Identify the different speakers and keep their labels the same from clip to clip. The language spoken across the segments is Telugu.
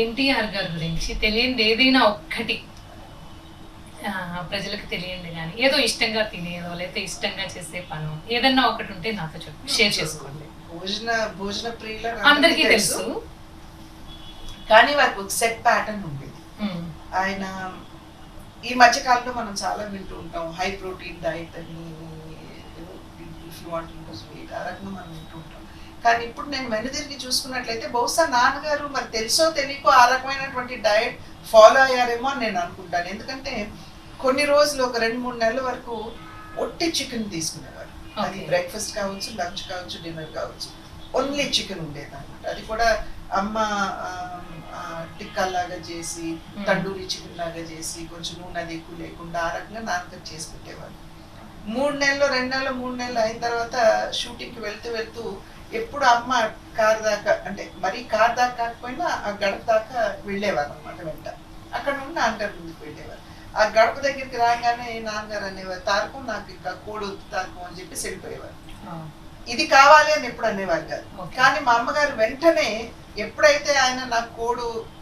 Speaker 1: ఎన్టీఆర్ గారి గురించి తెలియంది ఏదైనా ఒక్కటి ప్రజలకు తెలియంది కానీ ఏదో ఇష్టంగా తినేదో లేకపోతే ఇష్టంగా చేసే పను ఏదన్నా ఒకటి ఉంటే నాతో షేర్ చేసుకోండి.
Speaker 2: భోజన ప్రియుల
Speaker 1: అందరికీ తెలుసు,
Speaker 2: కానీ వారికి ఒక సెట్ ప్యాటర్న్ ఉండేది. ఆయన ఈ మధ్య కాలంలో మనం చాలా వింటూ ఉంటాం, హై ప్రోటీన్ డైట్ అని, ఆ రకంగా మనం వింటూ ఉంటాం. కానీ ఇప్పుడు నేను వెనుదిరిగి చూసుకున్నట్లయితే బహుశా నాన్నగారు మరి తెలుసో తెలియకో ఆ రకమైనటువంటి డైట్ ఫాలో అయ్యారేమో అని నేను అనుకుంటాను. ఎందుకంటే కొన్ని రోజులు ఒక 2-3 నెలల వరకు ఒట్టి చికెన్ తీసుకునేవారు. అది బ్రేక్ఫాస్ట్ కావచ్చు, లంచ్ కావచ్చు, డిన్నర్ కావచ్చు, ఓన్లీ చికెన్ ఉండేది అనమాట. అది కూడా అమ్మ టిక్కా లాగా చేసి, తండూరి చికెన్ లాగా చేసి, కొంచెం నూనె అది ఎక్కువ లేకుండా ఆ రకంగా నాన్నగారు చేసి పెట్టేవారు. 3 నెలలు 2 నెలలు 3 నెలలు అయిన తర్వాత షూటింగ్కి వెళ్తూ ఎప్పుడు అమ్మ కార్ దాకా, అంటే మరీ కార్ దాకా కాకపోయినా ఆ గడప దాకా వెళ్ళేవారు అనమాట. వెంట అక్కడ నుండి నాన్నగారు ముందుకు వెళ్ళేవారు. ఆ గడప దగ్గరికి రాగానే నాన్నగారు అనేవారు, తారకం నాకు ఇంకా కోడి వద్దు తారకం అని చెప్పి వెళ్ళిపోయేవారు. ఇది కావాలి అని ఎప్పుడు అనేవారు కాదు. కానీ మా అమ్మగారు వెంటనే ఎప్పుడైతే ఆయన నాకు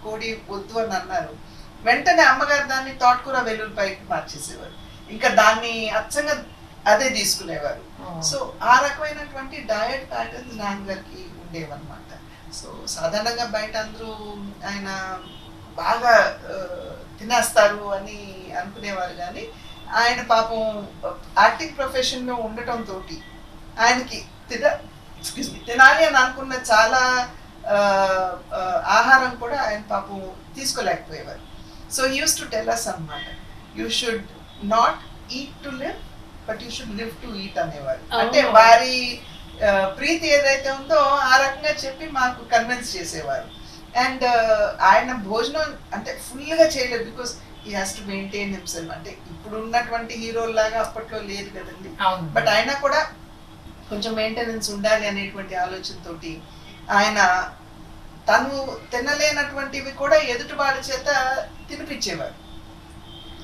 Speaker 2: కోడి వద్దు అని అన్నారు, వెంటనే అమ్మగారు దాన్ని తోటకూర వెల్లుల్లిపాయకి మార్చేసేవారు. ఇంకా దాన్ని అచ్చంగా అదే తీసుకునేవారు. సో ఆ రకమైనటువంటి డయట్ ప్యాటర్న్స్ నాన్నగారికి ఉండేవన్నమాట. సో సాధారణంగా బయట అందరూ ఆయన బాగా తినేస్తారు అని అనుకునేవారు, కానీ ఆయన పాపం యాక్టింగ్ ప్రొఫెషన్లో ఉండటంతో ఆయనకి తినాలి అని అనుకున్న చాలా ఆహారం కూడా ఆయన పాపం తీసుకోలేకపోయేవారు. So he used to tell us అన్నమాట, you should not eat to live but you should live to eat అనేవారు. అంటే వారి ప్రీతి ఏదైతే ఉందో ఆ రకంగా చెప్పి మాకు కన్విన్స్ చేసేవారు. అండ్ ఆయన భోజనం అంటే ఫుల్గా చేయలేదు, because he has to maintain himself. అంటే ఇప్పుడు ఉన్నటువంటి హీరోల్లాగా అప్పట్లో లేదు కదండి, బట్ ఆయన కూడా కొంచెం మెయింటెనెన్స్ ఉండాలి అనేటువంటి ఆలోచనతోటి ఆయన తను తినలేనటువంటివి కూడా ఎదుటి వాళ్ళ చేత తినిపించేవారు.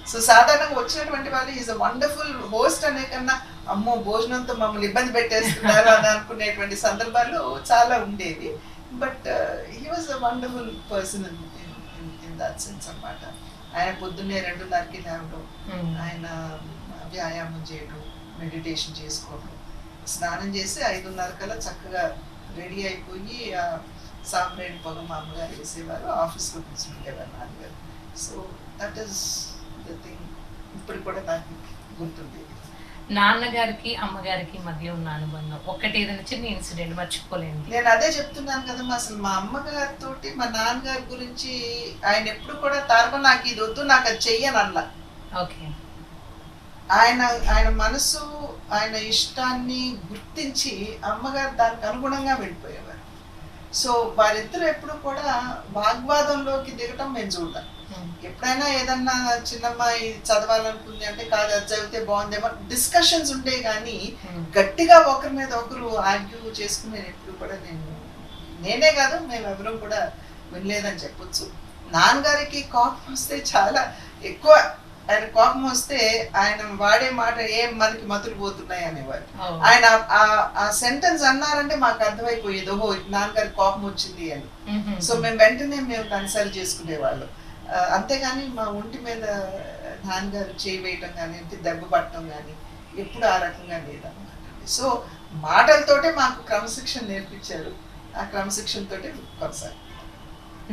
Speaker 2: సో సాధారణంగా వచ్చినటువంటి వాళ్ళు ఈజ్ అ వండర్ఫుల్ హోస్ట్ అనే కన్నా అమ్మో భోజనంతో మమ్మల్ని ఇబ్బంది పెట్టేస్తున్నారు అని అనుకునేటువంటి సందర్భాలు చాలా ఉండేవి. But he was a wonderful person in that sense అన్నమాట. ఆయన పొద్దున్నే 2:30కి లేవడం, ఆయన వ్యాయామం చేయడం, మెడిటేషన్ చేసుకోవడం, స్నానం చేసి 5:30 కల్లా చక్కగా రెడీ అయిపోయి సాంబ్రేణి పొగ మా అమ్మగారు వేసేవారు, ఆఫీస్లో కూర్చుండేవారు నాన్నగారు. So that is the thing ఇప్పుడు కూడా నాకు గుర్తుంది.
Speaker 1: నాన్నగారికి అమ్మగారికి మధ్య ఉన్న అనుబంధం ఒకటి ఏదైనా చిన్న ఇన్సిడెంట్ మర్చిపోలేను.
Speaker 2: నేను అదే చెప్తున్నాను కదమ్మా, అసలు మా అమ్మగారితో మా నాన్నగారి గురించి ఆయన ఎప్పుడు కూడా తారకం నాకు ఇది వద్దు నాకు అది చెయ్యను అలా.
Speaker 1: ఓకే,
Speaker 2: ఆయన మనసు ఆయన ఇష్టాన్ని గుర్తించి అమ్మగారు దానికి అనుగుణంగా వెళ్ళిపోయేవారు. సో వారిద్దరు ఎప్పుడు కూడా వాగ్వాదంలోకి దిగటం మేము చూడాలి. ఎప్పుడైనా ఏదన్నా చిన్నమ్మాయి చదవాలనుకుంది అంటే కాదు అది చదివితే బాగుందేమో డిస్కషన్స్ ఉండే, కానీ గట్టిగా ఒకరి మీద ఒకరు ఆర్గ్యూ చేసుకునే ఎప్పుడు కూడా నేనే కాదు మేము ఎవరూ కూడా వినలేదని చెప్పొచ్చు. నాన్నగారికి కోపం వస్తే చాలా ఎక్కువ, ఆయన కోపం వస్తే ఆయన వాడే మాట ఏం మనకి మతులు పోతున్నాయి అనేవారు. ఆయన ఆ సెంటెన్స్ అన్నారంటే మాకు అర్థమైపోయేది, ఓహో నాన్నగారి కోపం వచ్చింది అని. సో మేము వెంటనే కన్సల్ట్ చేసుకునేవాళ్ళం. అంతేగాని మా ఒంటి మీద నాన్నగారు చేయి వేయటం కానీ దెబ్బ పట్టడం కానీ ఎప్పుడు ఆ రకంగా లేదన్నమాట. సో మాటలతోటే మాకు క్రమశిక్షణ నేర్పించారు, ఆ క్రమశిక్షణతోటే కొనసాగి.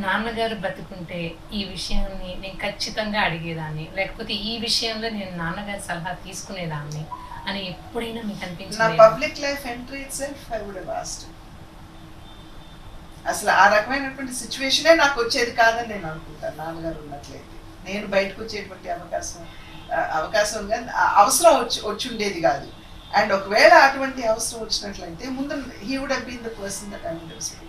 Speaker 1: నాన్నగారు బతుకుంటే ఈ విషయాన్ని నేను ఖచ్చితంగా అడిగేదాన్ని, లేకపోతే ఈ విషయంలో నేను నాన్నగారి సలహా తీసుకునేదాన్ని అని ఎప్పుడైనా మీకు అనిపించింది?
Speaker 2: నా public life entry itself I would have asked. అసలు ఆ రకమైనటువంటి సిచ్యువేషనే నాకు వచ్చేది కాదని నేను అనుకుంటాను. నాన్నగారు ఉన్నట్లయితే నేను బయటకు వచ్చేటువంటి అవకాశం కానీ అవసరం వచ్చి ఉండేది కాదు. అండ్ ఒకవేళ అటువంటి అవసరం వచ్చినట్లయితే ముందు he would have been the person that I would have spoken.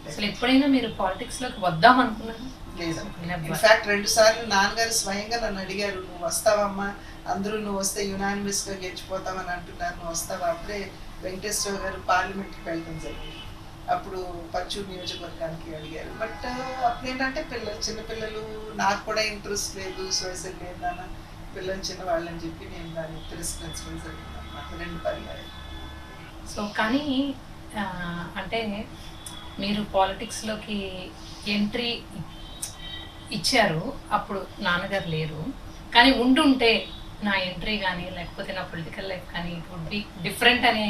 Speaker 1: అసలు ఎప్పుడైనా మీరు పాలిటిక్స్ లోకి వద్దాం అనుకున్నారా?
Speaker 2: లేదు. ఇన్ఫాక్ట్ 2 సార్లు నాన్నగారు స్వయంగా నన్ను అడిగారు, నువ్వు వస్తావమ్మా, అందరూ నువ్వు వస్తే యునానిమస్ గా గెలిచిపోతామని అంటున్నారు, నువ్వు వస్తావా? అప్పుడే వెంకటేశ్వర గారు పార్లమెంట్కి వెళ్ళడం జరిగింది, అప్పుడు పచ్చూరు నియోజకవర్గానికి అడిగారు. బట్ అప్పుడు ఏంటంటే చిన్నపిల్లలు, నాకు కూడా ఇంట్రెస్ట్ లేదు, సోషల్ లేదు నాన్న, పిల్లలు చిన్నవాళ్ళని చెప్పి నేను దాన్ని తిరస్కరించడం జరిగింది అన్నమాట 2 పర్యాలు.
Speaker 1: సో కానీ అంటే మీరు పాలిటిక్స్లోకి ఎంట్రీ ఇచ్చారు, అప్పుడు నాన్నగారు లేరు, కానీ ఉండుంటే నా ఎంట్రీ కానీ లేకపోతే నా పొలిటికల్ లైఫ్ కానీ ఇట్ వుడ్ బి డిఫరెంట్ అని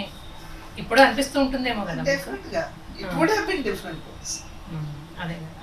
Speaker 1: ఇప్పుడు అనిపిస్తూ ఉంటుందేమో కదా మీకు?
Speaker 2: డెఫినెట్ గా it would have been different.
Speaker 1: అదే కదా.